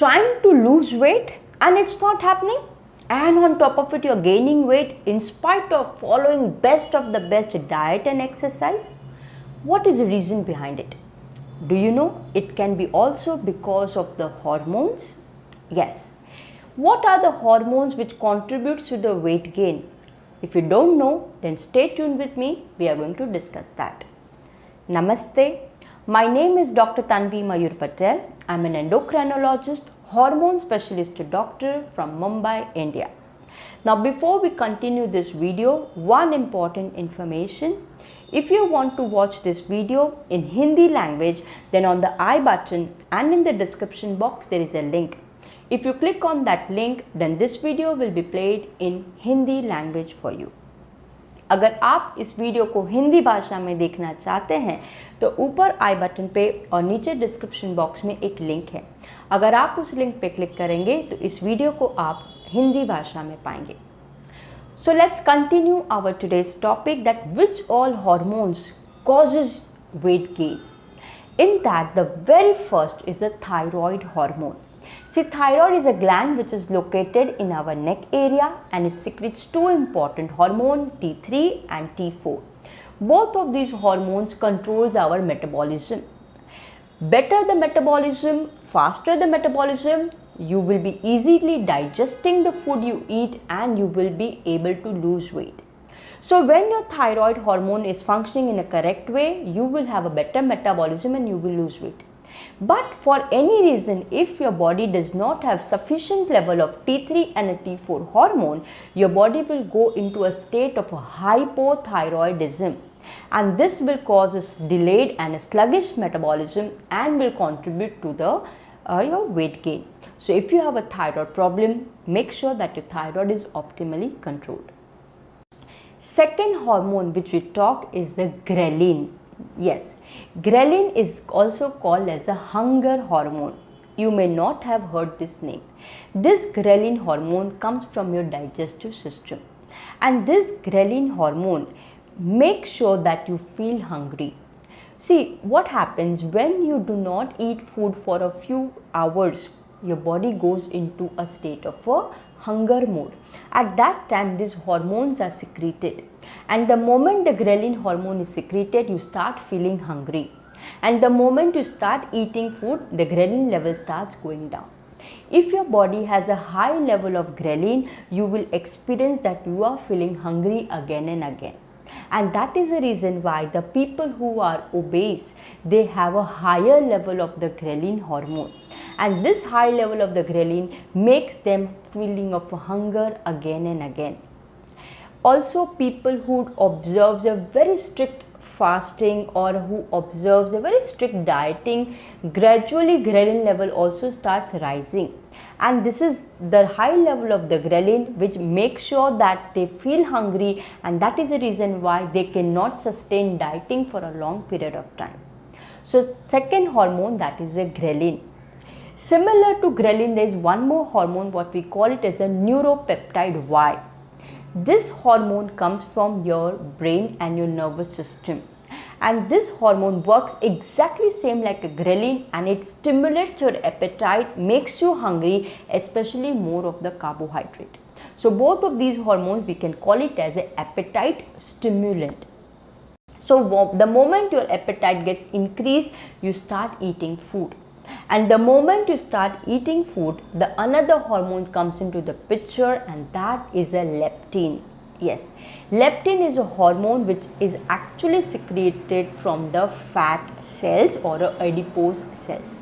trying to lose weight and it's not happening, and on top of it you're gaining weight in spite of following best of the best diet and exercise? What is the reason behind it? Do you know it can be also because of the hormones? Yes. What are the hormones which contributes to the weight gain? If you don't know, then stay tuned with me. We are going to discuss that. Namaste. My name is Dr. Tanvi Mayur Patel. I am an endocrinologist, hormone specialist doctor from Mumbai, India. Now before we continue this video, one important information. If you want to watch this video in Hindi language, then on the I button and in the description box there is a link. If you click on that link, then this video will be played in Hindi language for you. अगर आप इस video को हिंदी भाषा में देखना चाहते हैं तो ऊपर आई बटन पे और नीचे डिस्क्रिप्शन बॉक्स में एक लिंक है. अगर आप उस लिंक पे क्लिक करेंगे तो इस वीडियो को आप हिंदी भाषा में पाएंगे. So let's continue our today's topic, that which all hormones causes weight gain. In that, the very first is the thyroid hormone. See, thyroid is a gland which is located in our neck area and it secretes two important hormones, T3 and T4. Both of these hormones controls our metabolism. Better the metabolism, faster the metabolism, you will be easily digesting the food you eat and you will be able to lose weight. So when your thyroid hormone is functioning in a correct way, you will have a better metabolism and you will lose weight. But for any reason, if your body does not have sufficient level of T3 and a T4 hormone, your body will go into a state of hypothyroidism. And this will cause a delayed and a sluggish metabolism and will contribute to the your weight gain. So if you have a thyroid problem, make sure that your thyroid is optimally controlled. Second hormone which we talk is the ghrelin. Yes, ghrelin is also called as a hunger hormone. You may not have heard this name. This ghrelin hormone comes from your digestive system. And this ghrelin hormone makes sure that you feel hungry. See, what happens when you do not eat food for a few hours, your body goes into a state of a hunger mode. At that time, these hormones are secreted. And the moment the ghrelin hormone is secreted, you start feeling hungry. And the moment you start eating food, the ghrelin level starts going down. If your body has a high level of ghrelin, you will experience that you are feeling hungry again and again. And that is the reason why the people who are obese, they have a higher level of the ghrelin hormone. And this high level of the ghrelin makes them feeling of hunger again and again. Also, people who observes a very strict fasting or who observes a very strict dieting, gradually ghrelin level also starts rising. And this is the high level of the ghrelin which makes sure that they feel hungry, and that is the reason why they cannot sustain dieting for a long period of time. So second hormone, that is a ghrelin. Similar to ghrelin, there is one more hormone, what we call it as a neuropeptide Y. This hormone comes from your brain and your nervous system. And this hormone works exactly same like a ghrelin, and it stimulates your appetite, makes you hungry, especially more of the carbohydrate. So both of these hormones, we can call it as an appetite stimulant. So the moment your appetite gets increased, you start eating food. And the moment you start eating food, the another hormone comes into the picture, and that is a leptin. Yes, leptin is a hormone which is actually secreted from the fat cells or adipose cells.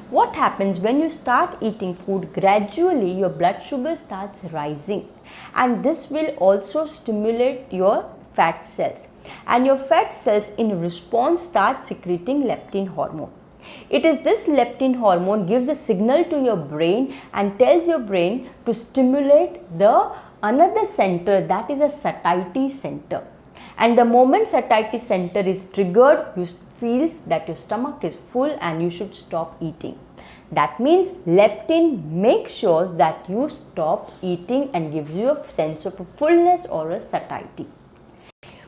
What happens when you start eating food, gradually your blood sugar starts rising, and this will also stimulate your fat cells, and your fat cells in response start secreting leptin hormone. It is this leptin hormone gives a signal to your brain and tells your brain to stimulate the another center, that is a satiety center. And the moment satiety center is triggered, you feel that your stomach is full and you should stop eating. That means leptin makes sure that you stop eating and gives you a sense of a fullness or a satiety.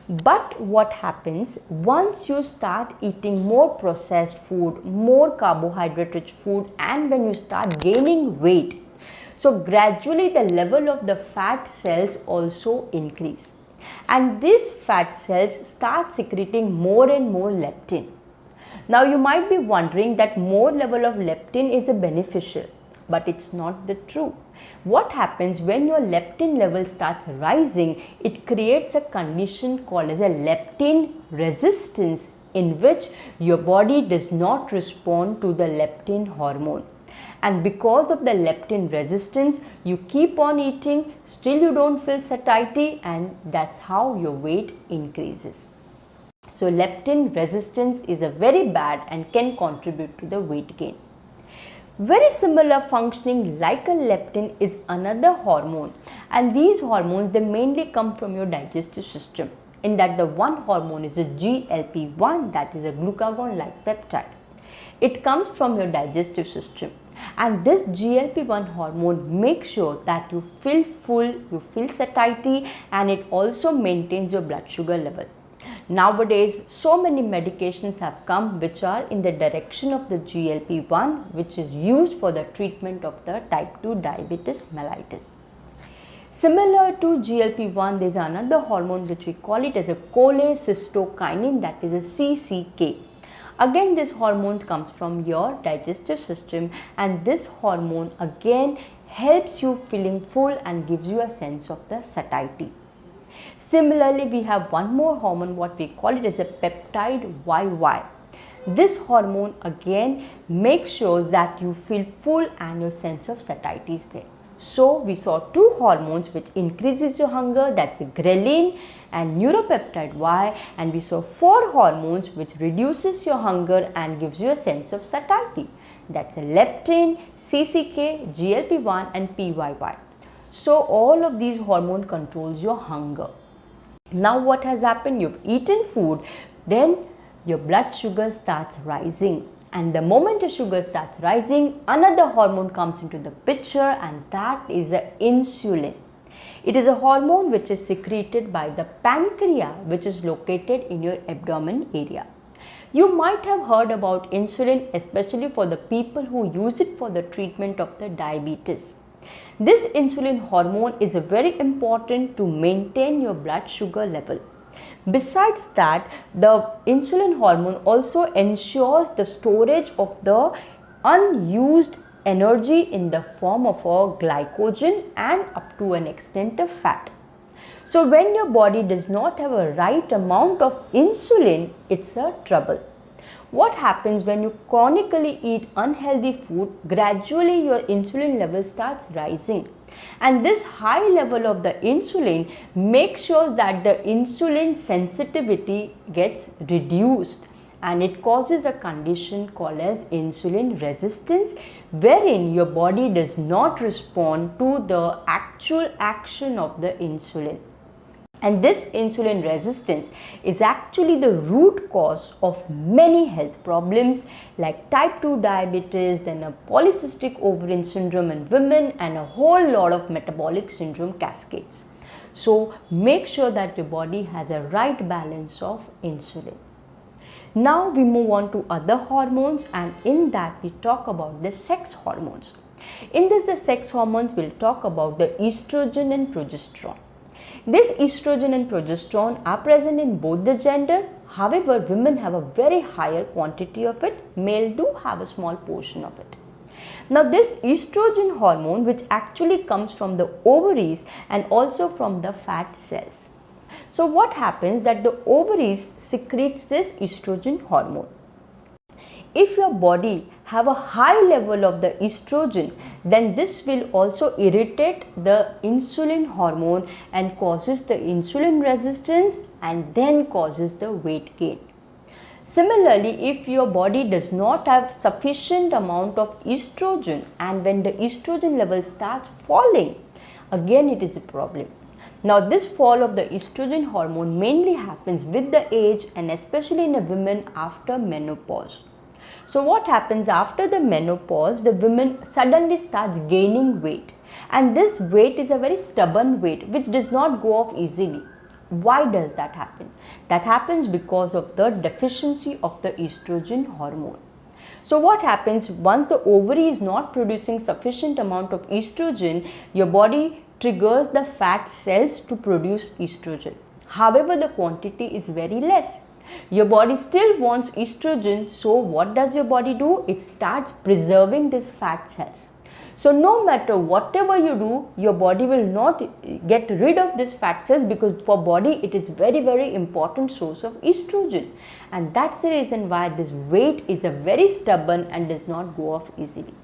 But what happens once you start eating more processed food, more carbohydrate rich food, and when you start gaining weight, so gradually the level of the fat cells also increase, and these fat cells start secreting more and more leptin. Now you might be wondering that more level of leptin is beneficial, but it's not the true. What happens when your leptin level starts rising, it creates a condition called as a leptin resistance, in which your body does not respond to the leptin hormone. And because of the leptin resistance, you keep on eating, still you don't feel satiety, and that's how your weight increases. So leptin resistance is a very bad and can contribute to the weight gain. Very similar functioning like a leptin is another hormone, and these hormones, they mainly come from your digestive system, in that the one hormone is a GLP-1, that is a glucagon-like peptide. It comes from your digestive system, and this GLP-1 hormone makes sure that you feel full, you feel satiety, and it also maintains your blood sugar level. Nowadays, so many medications have come which are in the direction of the GLP-1, which is used for the treatment of the type 2 diabetes mellitus. Similar to GLP-1, there is another hormone which we call it as a cholecystokinin, that is a CCK. Again, this hormone comes from your digestive system, and this hormone again helps you feeling full and gives you a sense of the satiety. Similarly, we have one more hormone, what we call it as a peptide YY. This hormone again makes sure that you feel full and your sense of satiety is there. So we saw two hormones which increases your hunger, that's Ghrelin and Neuropeptide Y, and we saw four hormones which reduces your hunger and gives you a sense of satiety. That's a leptin, CCK, GLP-1 and PYY. So all of these hormones controls your hunger. Now what has happened? You've eaten food, then your blood sugar starts rising, and the moment the sugar starts rising, another hormone comes into the picture, and that is the insulin. It is a hormone which is secreted by the pancreas, which is located in your abdomen area. You might have heard about insulin, especially for the people who use it for the treatment of the diabetes. This insulin hormone is very important to maintain your blood sugar level. Besides that, the insulin hormone also ensures the storage of the unused energy in the form of a glycogen and up to an extent of fat. So when your body does not have a right amount of insulin, it's a trouble. What happens when you chronically eat unhealthy food? Gradually your insulin level starts rising, and this high level of the insulin makes sure that the insulin sensitivity gets reduced, and it causes a condition called as insulin resistance, wherein your body does not respond to the actual action of the insulin. And this insulin resistance is actually the root cause of many health problems like type 2 diabetes, then a polycystic ovarian syndrome in women, and a whole lot of metabolic syndrome cascades. So make sure that your body has a right balance of insulin. Now we move on to other hormones, and in that we talk about the sex hormones. In this, the sex hormones, will talk about the estrogen and progesterone. This estrogen and progesterone are present in both the gender. However, women have a very higher quantity of it. Male do have a small portion of it. Now this estrogen hormone, which actually comes from the ovaries and also from the fat cells. So what happens that the ovaries secretes this estrogen hormone. If your body have a high level of the estrogen, then this will also irritate the insulin hormone and causes the insulin resistance and then causes the weight gain. Similarly, if your body does not have sufficient amount of estrogen, and when the estrogen level starts falling, again it is a problem. Now this fall of the estrogen hormone mainly happens with the age, and especially in a women after menopause. So what happens after the menopause, the women suddenly starts gaining weight, and this weight is a very stubborn weight which does not go off easily. Why does that happen? That happens because of the deficiency of the estrogen hormone. So what happens once the ovary is not producing sufficient amount of estrogen, your body triggers the fat cells to produce estrogen. However, the quantity is very less. Your body still wants estrogen, so what does your body do? It starts preserving these fat cells. So no matter whatever you do, your body will not get rid of these fat cells, because for body it is very important source of estrogen, and that's the reason why this weight is a very stubborn and does not go off easily.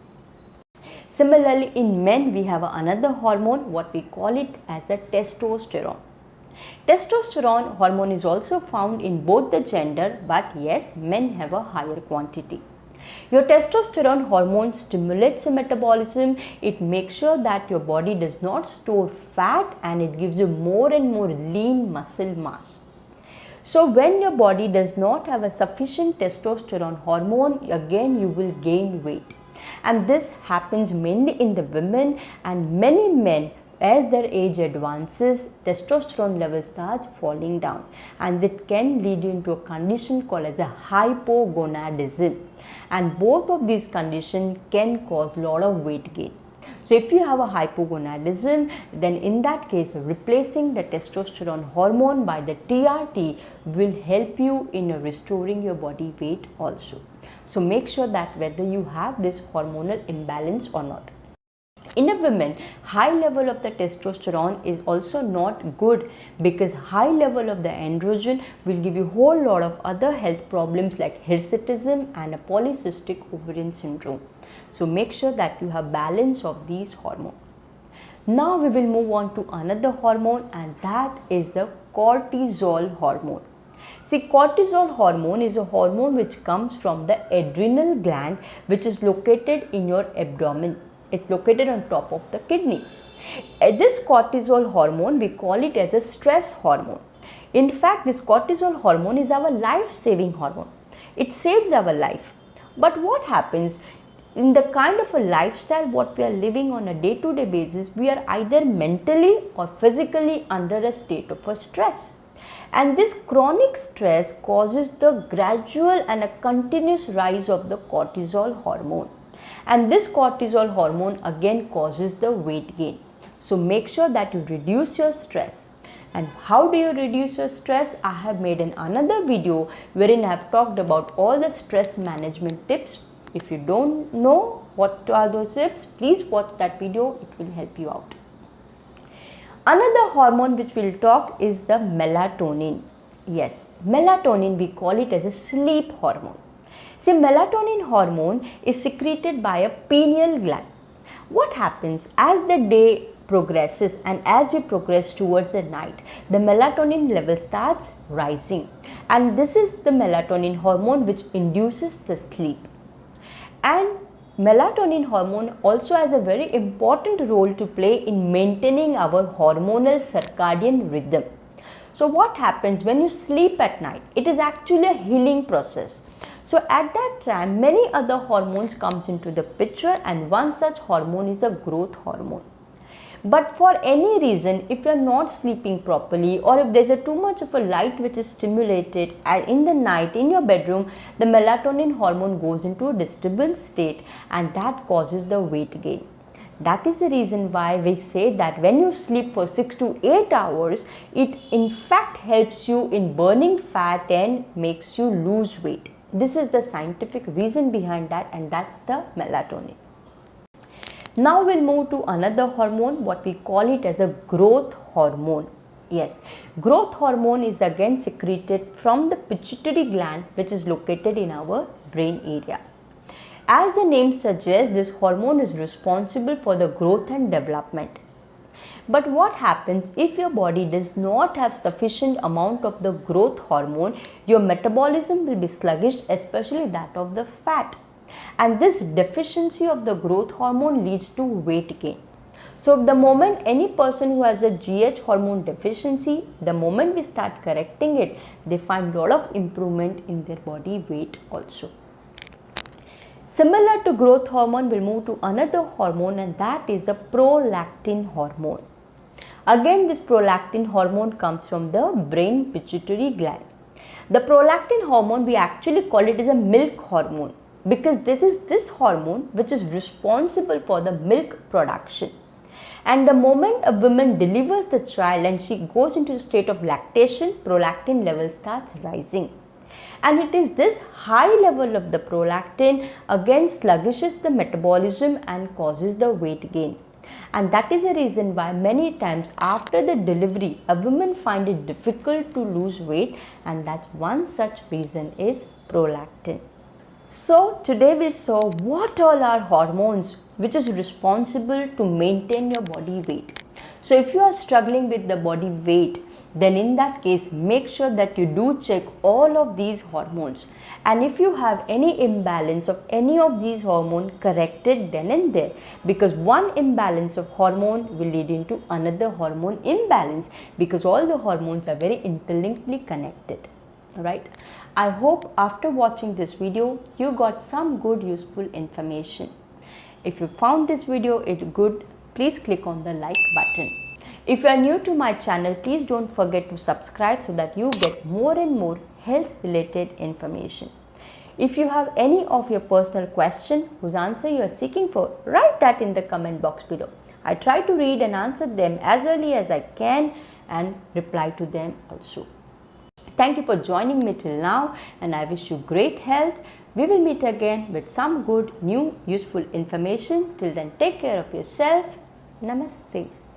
Similarly, in men we have another hormone, what we call it as the testosterone. Testosterone hormone is also found in both the gender, but yes, men have a higher quantity. Your testosterone hormone stimulates your metabolism. It makes sure that your body does not store fat, and it gives you more and more lean muscle mass. So when your body does not have a sufficient testosterone hormone, again you will gain weight. And this happens mainly in the women, and many men, as their age advances, testosterone level starts falling down, and it can lead into a condition called as a hypogonadism, and both of these conditions can cause a lot of weight gain. So if you have a hypogonadism, then in that case replacing the testosterone hormone by the TRT will help you in restoring your body weight also. So make sure that whether you have this hormonal imbalance or not. In a woman, high level of the testosterone is also not good, because high level of the androgen will give you a whole lot of other health problems like hirsutism and a polycystic ovarian syndrome. So make sure that you have balance of these hormones. Now we will move on to another hormone, and that is the cortisol hormone. See, cortisol hormone is a hormone which comes from the adrenal gland, which is located in your abdomen. It's located on top of the kidney. This cortisol hormone, we call it as a stress hormone. In fact, this cortisol hormone is our life-saving hormone. It saves our life. But what happens in the kind of a lifestyle what we are living on a day-to-day basis, we are either mentally or physically under a state of a stress. And this chronic stress causes the gradual and a continuous rise of the cortisol hormone. And this cortisol hormone again causes the weight gain. So make sure that you reduce your stress. And how do you reduce your stress? I have made another video wherein I have talked about all the stress management tips. If you don't know what are those tips, please watch that video, it will help you out. Another hormone which we'll talk is the melatonin. Yes, melatonin, we call it as a sleep hormone. See, melatonin hormone is secreted by a pineal gland. What happens as the day progresses and as we progress towards the night, the melatonin level starts rising, and this is the melatonin hormone which induces the sleep. And melatonin hormone also has a very important role to play in maintaining our hormonal circadian rhythm. So what happens when you sleep at night? It is actually a healing process. So at that time, many other hormones comes into the picture, and one such hormone is the growth hormone. But for any reason, if you are not sleeping properly, or if there is too much of a light which is stimulated and in the night in your bedroom, the melatonin hormone goes into a disturbance state, and that causes the weight gain. That is the reason why we say that when you sleep for 6 to 8 hours, it in fact helps you in burning fat and makes you lose weight. This is the scientific reason behind that, and that's the melatonin. Now we'll move to another hormone, what we call it as a growth hormone. Yes, growth hormone is again secreted from the pituitary gland, which is located in our brain area. As the name suggests, this hormone is responsible for the growth and development. But what happens if your body does not have sufficient amount of the growth hormone? Your metabolism will be sluggish, especially that of the fat. And this deficiency of the growth hormone leads to weight gain. So the moment any person who has a GH hormone deficiency, the moment we start correcting it, they find a lot of improvement in their body weight also. Similar to growth hormone, we'll move to another hormone, and that is the prolactin hormone. Again, this prolactin hormone comes from the brain pituitary gland. The prolactin hormone, we actually call it as a milk hormone because this is this hormone which is responsible for the milk production. And the moment a woman delivers the child and she goes into a state of lactation, prolactin level starts rising. And it is this high level of the prolactin again sluggishes the metabolism and causes the weight gain. And that is the reason why many times after the delivery, a woman finds it difficult to lose weight, and that's one such reason is prolactin. So today we saw what all are hormones which is responsible to maintain your body weight. So if you are struggling with the body weight, then in that case make sure that you do check all of these hormones, and if you have any imbalance of any of these hormones, correct it then and there, because one imbalance of hormone will lead into another hormone imbalance because all the hormones are very interlinkedly connected. Right? I hope after watching this video you got some good useful information. If you found this video good, please click on the like button. If you are new to my channel, please don't forget to subscribe so that you get more and more health related information. If you have any of your personal question whose answer you are seeking for, write that in the comment box below. I try to read and answer them as early as I can and reply to them also. Thank you for joining me till now, and I wish you great health. We will meet again with some good, new, useful information. Till then, take care of yourself. Namaste.